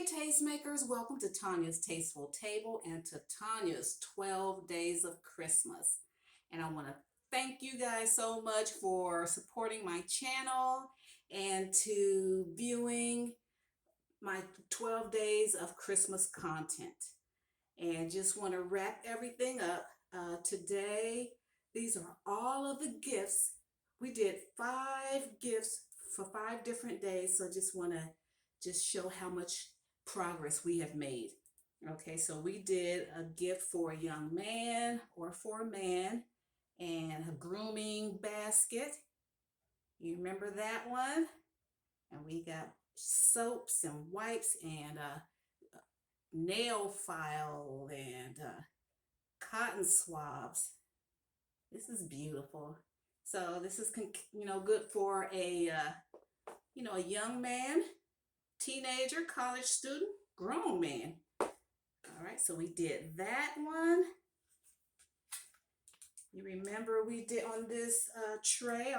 tastemakers, welcome to Tanya's Tasteful Table and to Tanya's 12 Days of Christmas. And I want to thank you guys so much for supporting my channel and to viewing my 12 days of Christmas content. And just want to wrap everything up. Today, these are all of the gifts. We did 5 gifts for 5 different days, so just want to show how much progress we have made. Okay, so we did a gift for a young man or for a man and a grooming basket. You remember that one? And we got soaps and wipes and nail file and cotton swabs. This is beautiful. So this is good for a a young man, teenager, college student, grown man. All right, so we did that one. You remember we did on this tray,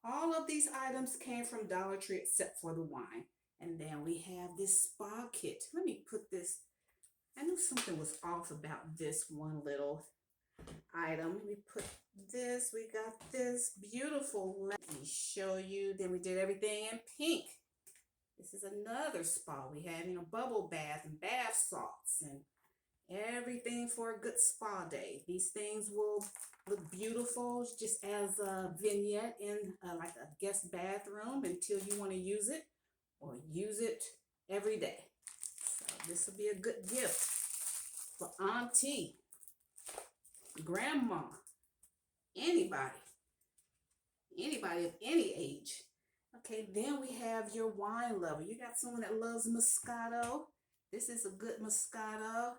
all of these items came from Dollar Tree except for the wine. And then we have this spa kit. Let me put this, I knew something was off about this one little item. Let me put this, we got this beautiful, let me show you. Then we did everything in pink. This is another spa. We had, bubble bath and bath salts and everything for a good spa day. These things will look beautiful just as a vignette in like a guest bathroom until you want to use it or use it every day. So this will be a good gift for auntie, grandma, anybody of any age. Okay, then we have your wine lover. You got someone that loves Moscato. This is a good Moscato.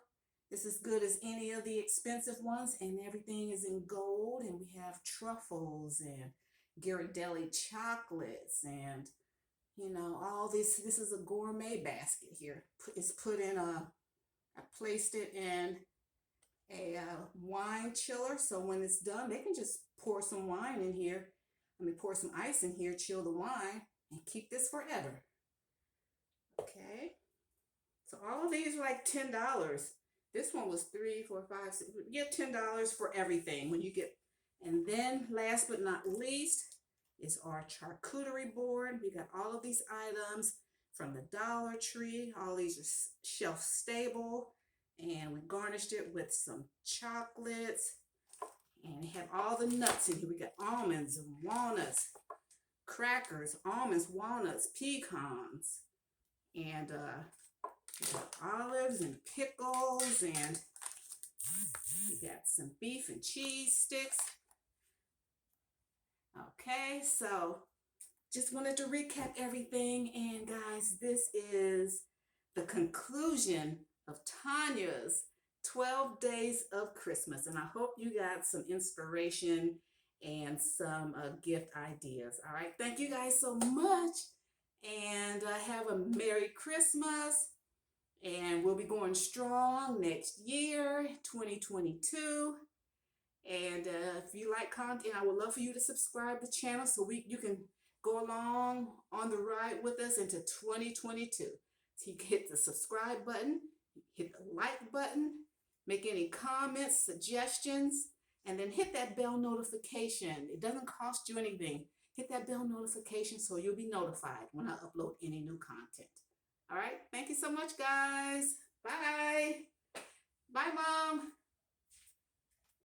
This is good as any of the expensive ones, and everything is in gold. And we have truffles and Ghirardelli chocolates, and all this. This is a gourmet basket here. It's put in I placed it in a wine chiller, so when it's done, they can just pour some wine in here. Pour some ice in here, chill the wine, and keep this forever. Okay. So all of these are like $10. This one was $3, $4, $5, $6. You get $10 for everything when you get. And then last but not least is our charcuterie board. We got all of these items from the Dollar Tree. All these are shelf stable. And we garnished it with some chocolates. And we have all the nuts in here. We got almonds and walnuts, crackers, almonds, walnuts, pecans, and we got olives and pickles, and we got some beef and cheese sticks. Okay, so just wanted to recap everything. And guys, this is the conclusion of Tanya's 12 Days of Christmas, and I hope you got some inspiration and some gift ideas. All right, thank you guys so much, and have a Merry Christmas, and we'll be going strong next year, 2022. And if you like content, I would love for you to subscribe to the channel so you can go along on the ride with us into 2022. So you can hit the subscribe button, hit the like button, make any comments, suggestions, and then hit that bell notification. It doesn't cost you anything. Hit that bell notification so you'll be notified when I upload any new content. All right, thank you so much, guys. Bye. Bye, Mom.